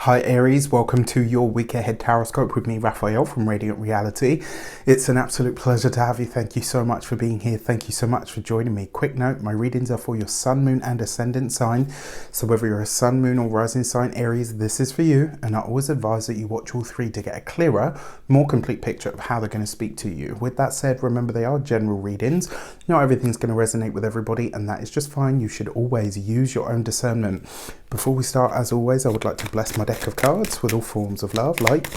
Hi Aries, welcome to your week ahead Taroscope with me, Raphael from Reydiant Reality. It's an absolute pleasure to have you. Thank you so much for being here. Thank you so much for joining me. Quick note, my readings are for your sun, moon and ascendant sign. So whether you're a sun, moon or rising sign Aries, this is for you. And I always advise that you watch all three to get a clearer, more complete picture of how they're going to speak to you. With that said, remember they are general readings. Not everything's going to resonate with everybody, and that is just fine. You should always use your own discernment. Before we start, as always, I would like to bless my deck of cards with all forms of love, light,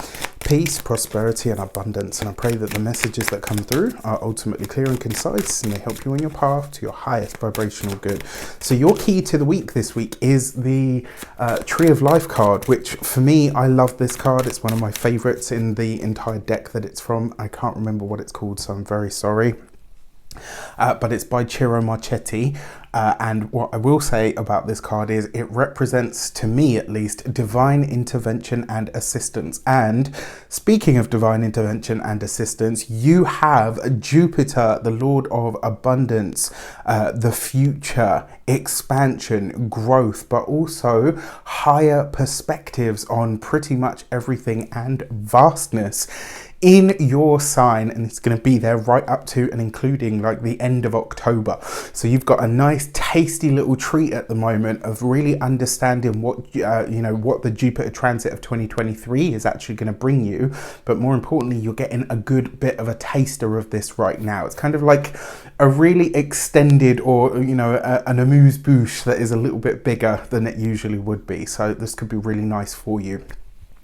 peace, prosperity and abundance. And I pray that the messages that come through are ultimately clear and concise, and they help you on your path to your highest vibrational good. So your key to the week this week is the Tree of Life card, which for me, I love this card. It's one of my favorites in the entire deck that it's from. I can't remember what it's called, so I'm very sorry. But it's by Ciro Marchetti, and what I will say about this card is it represents, to me at least, divine intervention and assistance. And speaking of divine intervention and assistance, you have Jupiter, the Lord of abundance, the future, expansion, growth, but also higher perspectives on pretty much everything and vastness in your sign, and it's going to be there right up to and including like the end of October. So you've got a nice tasty little treat at the moment of really understanding what what the Jupiter transit of 2023 is actually going to bring you, but more importantly you're getting a good bit of a taster of this right now. It's kind of like a really extended, or an amuse-bouche that is a little bit bigger than it usually would be. So this could be really nice for you.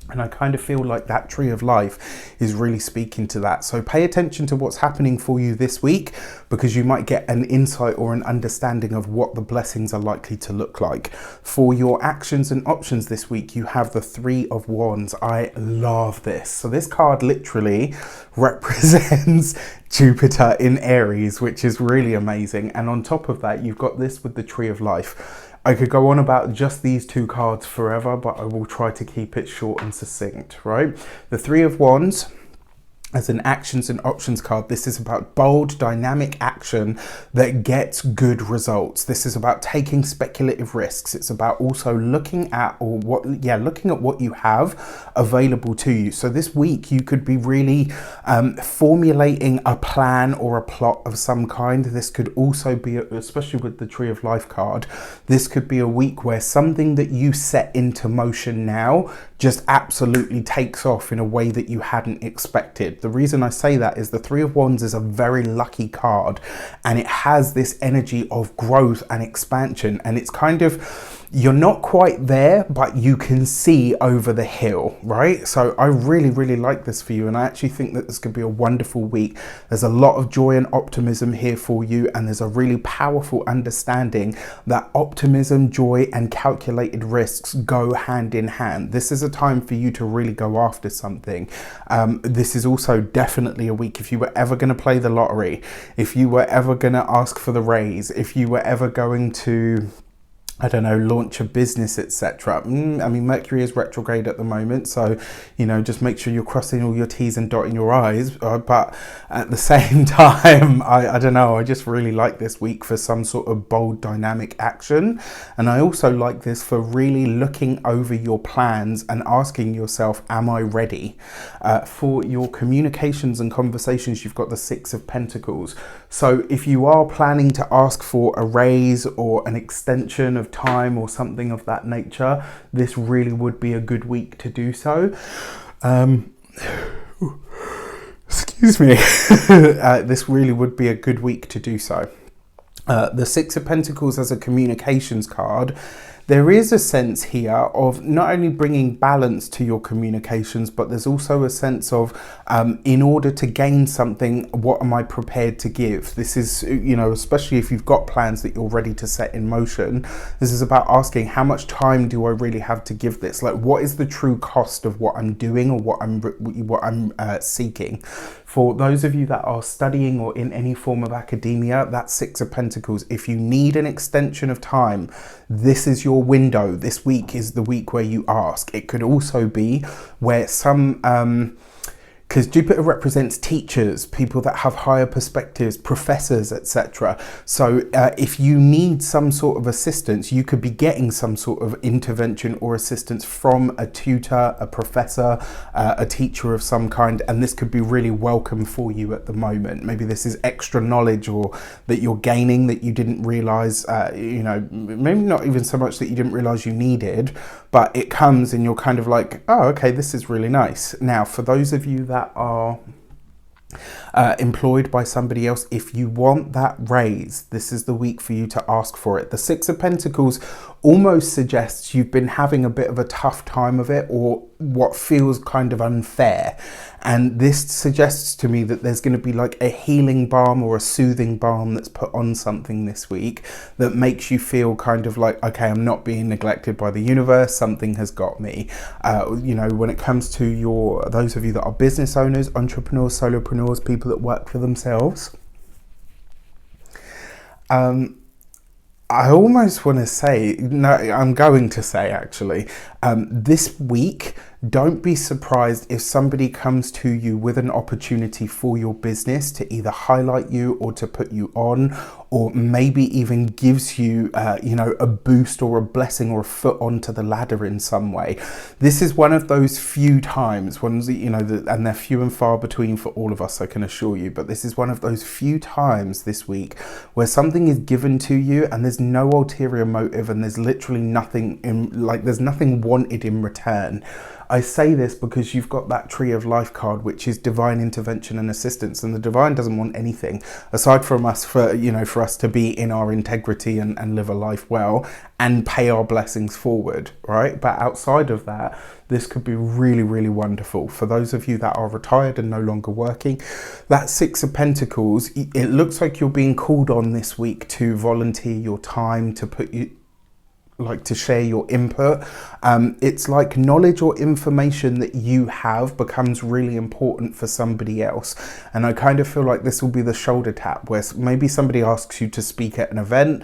And I kind of feel like that Tree of Life is really speaking to that. So pay attention to what's happening for you this week, because you might get an insight or an understanding of what the blessings are likely to look like. For your actions and options this week, you have the Three of Wands. I love this. So this card literally represents Jupiter in Aries, which is really amazing. And on top of that, you've got this with the Tree of Life. I could go on about just these two cards forever, but I will try to keep it short and succinct, right? The Three of Wands as an actions and options card, this is about bold, dynamic action that gets good results. This is about taking speculative risks. It's about also looking at what you have available to you. So this week you could be really formulating a plan or a plot of some kind. This could also be, especially with the Tree of Life card, this could be a week where something that you set into motion now just absolutely takes off in a way that you hadn't expected. The reason I say that is the Three of Wands is a very lucky card, and it has this energy of growth and expansion, and it's kind of, you're not quite there, but you can see over the hill, right? So I really, really like this for you, and I actually think that this could be a wonderful week. There's a lot of joy and optimism here for you, and there's a really powerful understanding that optimism, joy, and calculated risks go hand in hand. This is a time for you to really go after something. This is also definitely a week, if you were ever going to play the lottery, if you were ever going to ask for the raise, if you were ever going to, I don't know, launch a business, etc. I mean, Mercury is retrograde at the moment, so, just make sure you're crossing all your T's and dotting your I's. But at the same time, I don't know, I just really like this week for some sort of bold, dynamic action. And I also like this for really looking over your plans and asking yourself, am I ready? For your communications and conversations, you've got the Six of Pentacles. So if you are planning to ask for a raise or an extension of time or something of that nature, this really would be a good week to do so. Excuse me. This really would be a good week to do so. The Six of Pentacles as a communications card, there is a sense here of not only bringing balance to your communications, but there's also a sense of, in order to gain something, what am I prepared to give? This is, especially if you've got plans that you're ready to set in motion, this is about asking, how much time do I really have to give this? Like, what is the true cost of what I'm doing or what I'm seeking? For those of you that are studying or in any form of academia, that Six of Pentacles, if you need an extension of time, this is your window. This week is the week where you ask. It could also be where some because Jupiter represents teachers, people that have higher perspectives, professors, etc. So if you need some sort of assistance, you could be getting some sort of intervention or assistance from a tutor, a professor, a teacher of some kind, and this could be really welcome for you at the moment. Maybe this is extra knowledge or that you're gaining that you didn't realize, maybe not even so much that you didn't realize you needed, but it comes and you're kind of like, oh, okay, this is really nice. Now, for those of you that are employed by somebody else, if you want that raise, this is the week for you to ask for it. The Six of Pentacles almost suggests you've been having a bit of a tough time of it, or what feels kind of unfair. And this suggests to me that there's going to be like a healing balm or a soothing balm that's put on something this week that makes you feel kind of like, okay, I'm not being neglected by the universe. Something has got me. When it comes to those of you that are business owners, entrepreneurs, solopreneurs, people that work for themselves, I almost want to say, no, I'm going to say actually, this week, don't be surprised if somebody comes to you with an opportunity for your business to either highlight you or to put you on, or maybe even gives you, a boost or a blessing or a foot onto the ladder in some way. This is one of those few times, and they're few and far between for all of us, I can assure you, but this is one of those few times this week where something is given to you and there's no ulterior motive and there's literally nothing there's nothing wanted in return. I say this because you've got that Tree of Life card, which is divine intervention and assistance, and the divine doesn't want anything aside from us for us to be in our integrity and live a life well and pay our blessings forward, right? But outside of that, this could be really, really wonderful. For those of you that are retired and no longer working, that Six of Pentacles, it looks like you're being called on this week to volunteer your time, to share your input. It's like knowledge or information that you have becomes really important for somebody else. And I kind of feel like this will be the shoulder tap where maybe somebody asks you to speak at an event,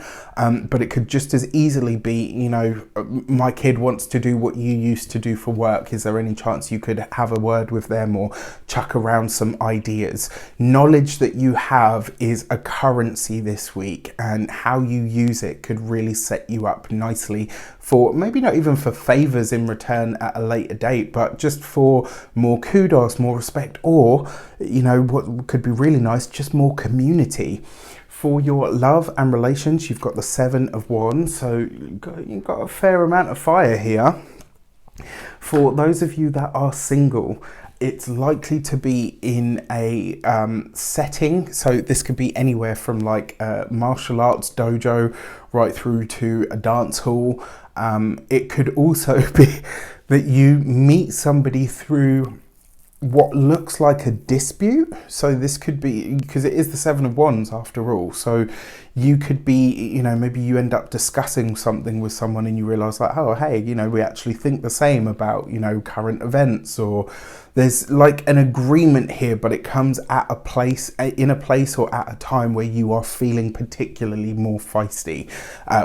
but it could just as easily be, my kid wants to do what you used to do for work. Is there any chance you could have a word with them or chuck around some ideas? Knowledge that you have is a currency this week, and how you use it could really set you up nicely for maybe not even for favors in return at a later date, but just for more kudos, more respect, or what could be really nice, just more community. For your love and relations, you've got the Seven of Wands, so you've got a fair amount of fire here. For those of you that are single, it's likely to be in a setting, so this could be anywhere from like a martial arts dojo right through to a dance hall. It could also be that you meet somebody through what looks like a dispute. So this could be, because it is the Seven of Wands after all, so you could be, maybe you end up discussing something with someone and you realize like, oh, hey, we actually think the same about, current events, or there's like an agreement here, but it comes at in a place or at a time where you are feeling particularly more feisty,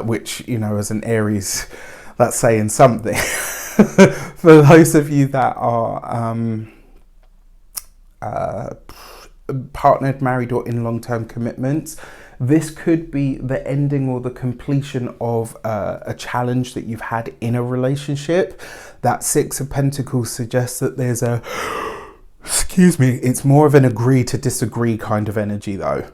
which, as an Aries, that's saying something. For those of you that are partnered, married, or in long-term commitments, this could be the ending or the completion of a challenge that you've had in a relationship. That Six of Pentacles suggests that there's it's more of an agree to disagree kind of energy though.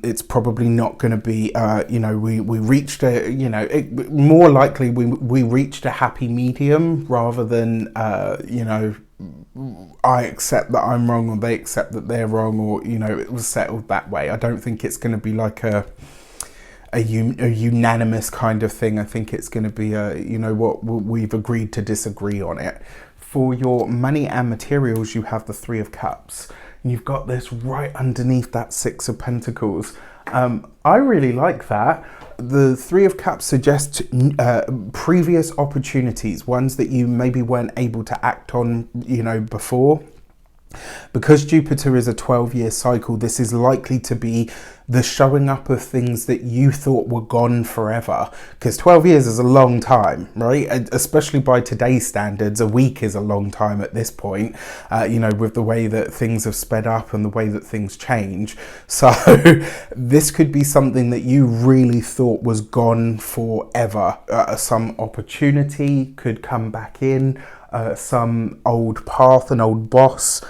It's probably not going to be, we reached more likely we reached a happy medium rather than, I accept that I'm wrong or they accept that they're wrong, or it was settled that way. I don't think it's going to be like a unanimous kind of thing. I think it's going to be we've agreed to disagree on it. For your money and materials, you have the Three of Cups, and you've got this right underneath that Six of Pentacles. I really like that. The Three of Cups suggests previous opportunities, ones that you maybe weren't able to act on, before. Because Jupiter is a 12-year cycle, this is likely to be the showing up of things that you thought were gone forever. Because 12 years is a long time, right? Especially by today's standards, a week is a long time at this point, you know, with the way that things have sped up and the way that things change. So this could be something that you really thought was gone forever. Some opportunity could come back in. Some old path, an old boss,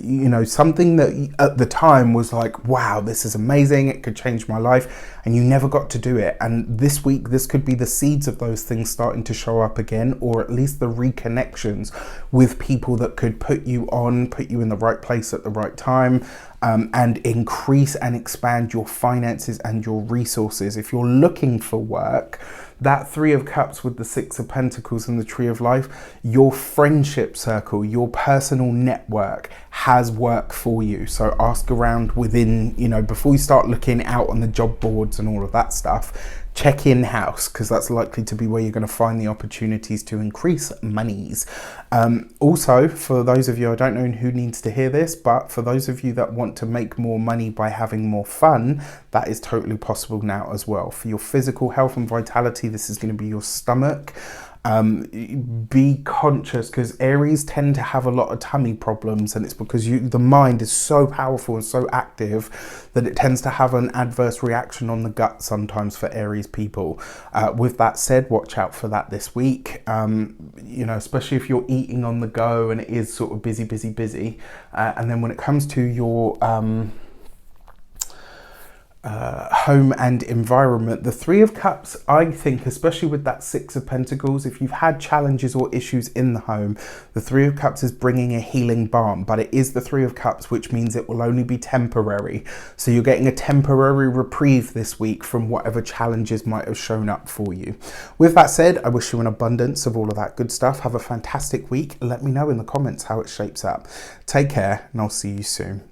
you know, something that at the time was like, wow, this is amazing, it could change my life, and you never got to do it. And this week, this could be the seeds of those things starting to show up again, or at least the reconnections with people that could put you in the right place at the right time, and increase and expand your finances and your resources. If you're looking for work, that Three of Cups with the Six of Pentacles and the Tree of Life, your friendship circle, your personal network has work for you. So ask around within, you know, before you start looking out on the job boards and all of that stuff, check in-house, because that's likely to be where you're going to find the opportunities to increase monies. Also, for those of you, I don't know who needs to hear this, but for those of you that want to make more money by having more fun, that is totally possible now as well. For your physical health and vitality, this is going to be your stomach. Be conscious, because Aries tend to have a lot of tummy problems, and it's because the mind is so powerful and so active that it tends to have an adverse reaction on the gut sometimes for Aries people. With that said, watch out for that this week, you know, especially if you're eating on the go and it is sort of busy. And then when it comes to your home and environment, the Three of Cups, I think, especially with that Six of Pentacles, if you've had challenges or issues in the home, the Three of Cups is bringing a healing balm, but it is the Three of Cups, which means it will only be temporary. So you're getting a temporary reprieve this week from whatever challenges might have shown up for you. With that said, I wish you an abundance of all of that good stuff. Have a fantastic week. Let me know in the comments how it shapes up. Take care, and I'll see you soon.